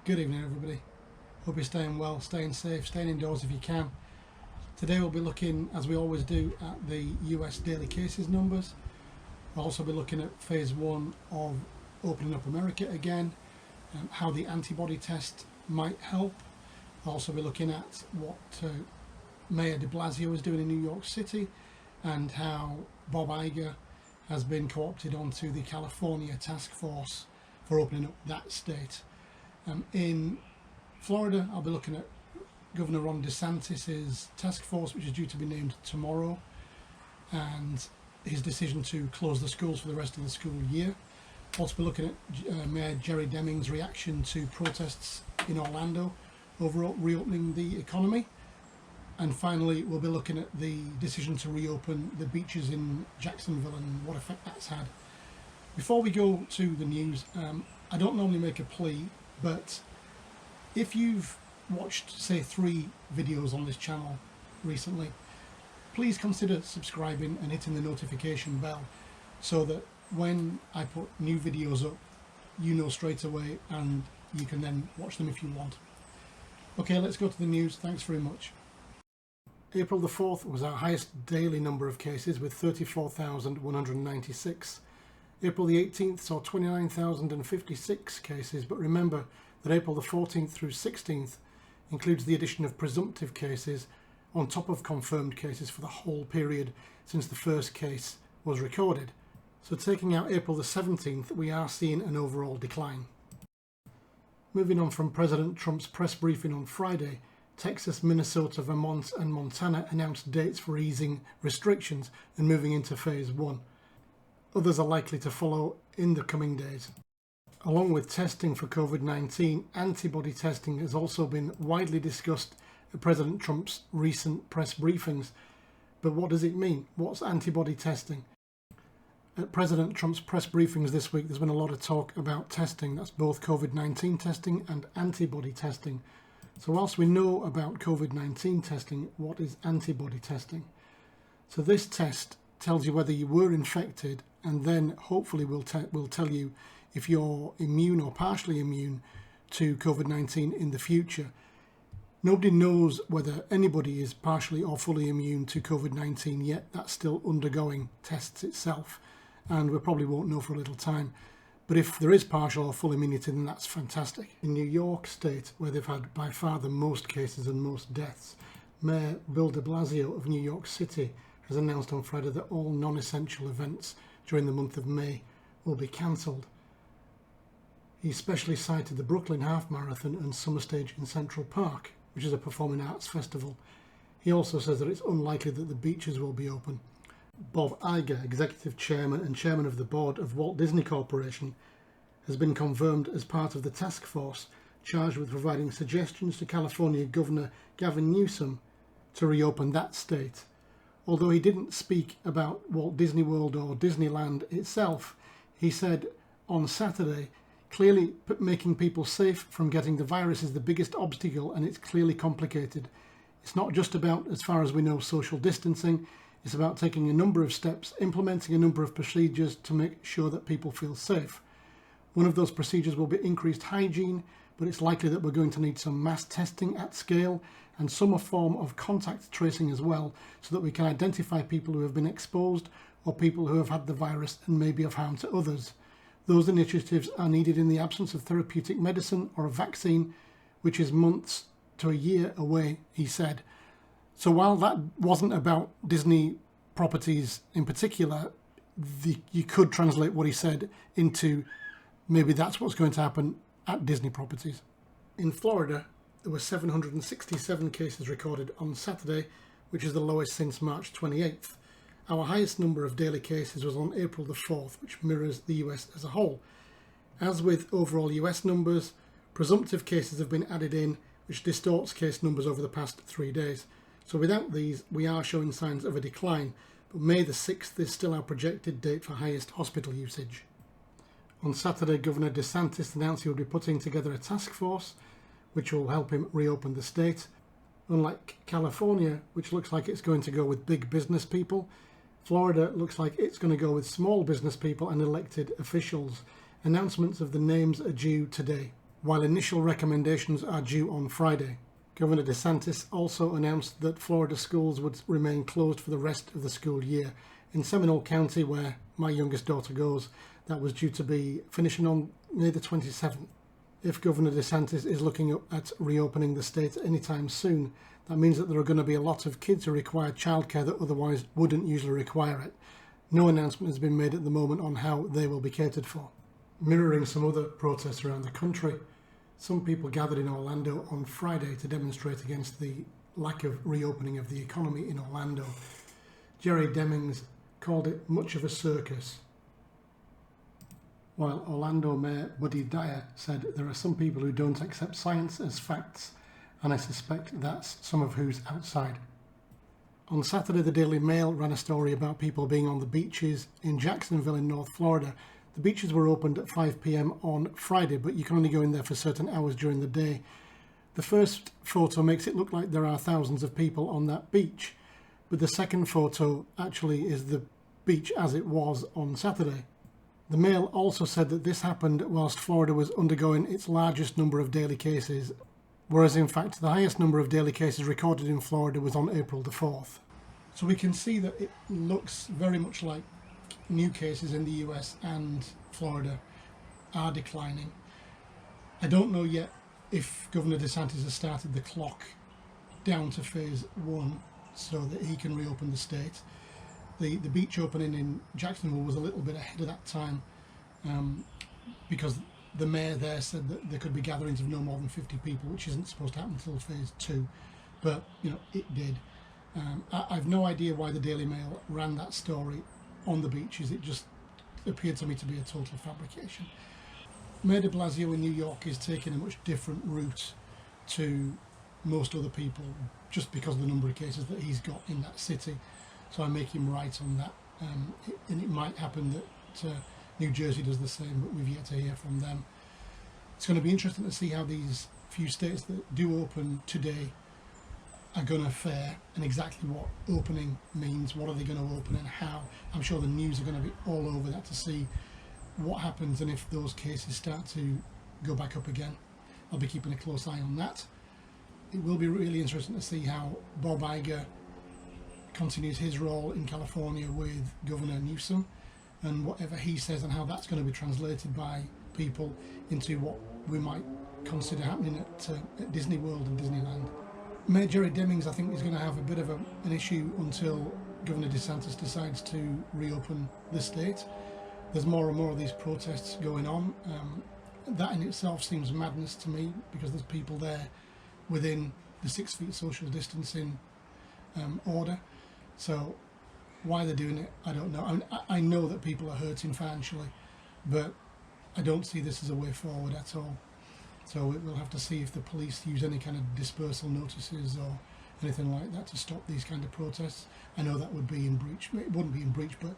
Good evening, everybody. Hope you're staying well, staying safe, staying indoors if you can. Today we'll be looking, as we always do, at the US daily cases numbers. We'll also be looking at phase one of opening up America again, how the antibody test might help. We'll also be looking at what Mayor de Blasio is doing in New York City and how Bob Iger has been co-opted onto the California task force for opening up that state. In Florida, I'll be looking at Governor Ron DeSantis' task force, which is due to be named tomorrow, and his decision to close the schools for the rest of the school year. I'll also be looking at Mayor Jerry Deming's reaction to protests in Orlando over reopening the economy. And finally, we'll be looking at the decision to reopen the beaches in Jacksonville and what effect that's had. Before we go to the news, I don't normally make a plea, but if you've watched, say, 3 videos on this channel recently, please consider subscribing and hitting the notification bell so that when I put new videos up, you know straight away and you can then watch them if you want. Okay, let's go to the news. Thanks very much. April the 4th was our highest daily number of cases with 34,196. April the 18th saw 29,056 cases, but remember that April the 14th through 16th includes the addition of presumptive cases on top of confirmed cases for the whole period since the first case was recorded. So taking out April the 17th, we are seeing an overall decline. Moving on from President Trump's press briefing on Friday, Texas, Minnesota, Vermont and Montana announced dates for easing restrictions and moving into phase 1. Others are likely to follow in the coming days. Along with testing for COVID-19, antibody testing has also been widely discussed at President Trump's recent press briefings. But what does it mean? What's antibody testing? At President Trump's press briefings this week, there's been a lot of talk about testing. That's both COVID-19 testing and antibody testing. So whilst we know about COVID-19 testing, what is antibody testing? So this test tells you whether you were infected, and then hopefully will tell you if you're immune or partially immune to COVID-19 in the future. Nobody knows whether anybody is partially or fully immune to COVID-19 yet. That's still undergoing tests itself, and we probably won't know for a little time. But if there is partial or full immunity, then that's fantastic. In New York State, where they've had by far the most cases and most deaths, Mayor Bill de Blasio of New York City has announced on Friday that all non-essential events during the month of May will be cancelled. He especially cited the Brooklyn Half Marathon and Summer Stage in Central Park, which is a performing arts festival. He also says that it's unlikely that the beaches will be open. Bob Iger, Executive Chairman and Chairman of the Board of Walt Disney Corporation, has been confirmed as part of the task force charged with providing suggestions to California Governor Gavin Newsom to reopen that state. Although he didn't speak about Walt Disney World or Disneyland itself, he said on Saturday, clearly making people safe from getting the virus is the biggest obstacle, and it's clearly complicated. It's not just about, as far as we know, social distancing. It's about taking a number of steps, implementing a number of procedures to make sure that people feel safe. One of those procedures will be increased hygiene, but it's likely that we're going to need some mass testing at scale and some form of contact tracing as well, so that we can identify people who have been exposed or people who have had the virus and may be of harm to others. Those initiatives are needed in the absence of therapeutic medicine or a vaccine, which is months to a year away, he said. So while that wasn't about Disney properties in particular, you could translate what he said into maybe that's what's going to happen at Disney properties. In Florida, there were 767 cases recorded on Saturday, which is the lowest since March 28th. Our highest number of daily cases was on April the 4th, which mirrors the US as a whole. As with overall US numbers, presumptive cases have been added in, which distorts case numbers over the past 3 days. So without these, we are showing signs of a decline, but May the 6th is still our projected date for highest hospital usage. On Saturday, Governor DeSantis announced he would be putting together a task force which will help him reopen the state. Unlike California, which looks like it's going to go with big business people, Florida looks like it's going to go with small business people and elected officials. Announcements of the names are due today. while initial recommendations are due on Friday. Governor DeSantis also announced that Florida schools would remain closed for the rest of the school year. In Seminole County, where my youngest daughter goes, that was due to be finishing on May the 27th. If Governor DeSantis is looking at reopening the state anytime soon, that means that there are going to be a lot of kids who require childcare that otherwise wouldn't usually require it. No announcement has been made at the moment on how they will be catered for. Mirroring some other protests around the country, some people gathered in Orlando on Friday to demonstrate against the lack of reopening of the economy in Orlando. Jerry Demings called it much of a circus, while Orlando Mayor Buddy Dyer said there are some people who don't accept science as facts, and I suspect that's some of who's outside. On Saturday, the Daily Mail ran a story about people being on the beaches in Jacksonville in North Florida. The beaches were opened at 5 p.m. on Friday, but you can only go in there for certain hours during the day. The first photo makes it look like there are thousands of people on that beach, but the second photo actually is the beach as it was on Saturday. The Mail also said that this happened whilst Florida was undergoing its largest number of daily cases, whereas in fact the highest number of daily cases recorded in Florida was on April the 4th. So we can see that it looks very much like new cases in the US and Florida are declining. I don't know yet if Governor DeSantis has started the clock down to phase 1 so that he can reopen the state. The beach opening in Jacksonville was a little bit ahead of that time because the mayor there said that there could be gatherings of no more than 50 people, which isn't supposed to happen until phase 2, but you know, it did. I've no idea why the Daily Mail ran that story on the beaches. It just appeared to me to be a total fabrication. Mayor de Blasio in New York is taking a much different route to most other people just because of the number of cases that he's got in that city. So I make him right on that. And it might happen that New Jersey does the same, but we've yet to hear from them. It's going to be interesting to see how these few states that do open today are going to fare and exactly what opening means. What are they going to open and how? I'm sure the news are going to be all over that to see what happens and if those cases start to go back up again. I'll be keeping a close eye on that. It will be really interesting to see how Bob Iger continues his role in California with Governor Newsom and whatever he says and how that's going to be translated by people into what we might consider happening at Disney World and Disneyland. Mayor Jerry Demings, I think, is going to have a bit of an issue until Governor DeSantis decides to reopen the state. There's more and more of these protests going on. That in itself seems madness to me because there's people there within the 6 feet social distancing order. So why they're doing it, I don't know. I mean, I know that people are hurting financially, but I don't see this as a way forward at all. So we'll have to see if the police use any kind of dispersal notices or anything like that to stop these kind of protests. I know that would be in breach. It wouldn't be in breach, but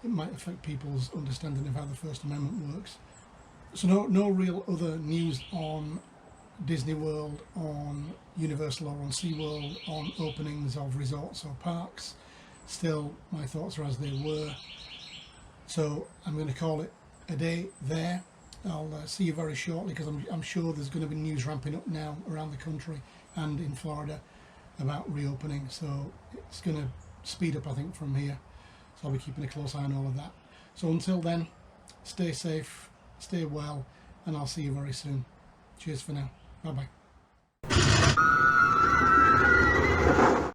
it might affect people's understanding of how the First Amendment works. So no real other news on Disney World, on Universal or on SeaWorld, on openings of resorts or parks. Still, my thoughts are as they were. So I'm going to call it a day there. I'll see you very shortly because I'm sure there's going to be news ramping up now around the country and in Florida about reopening. So it's going to speed up, I think, from here. So I'll be keeping a close eye on all of that. So until then, stay safe, stay well, and I'll see you very soon. Cheers for now. Bye-bye.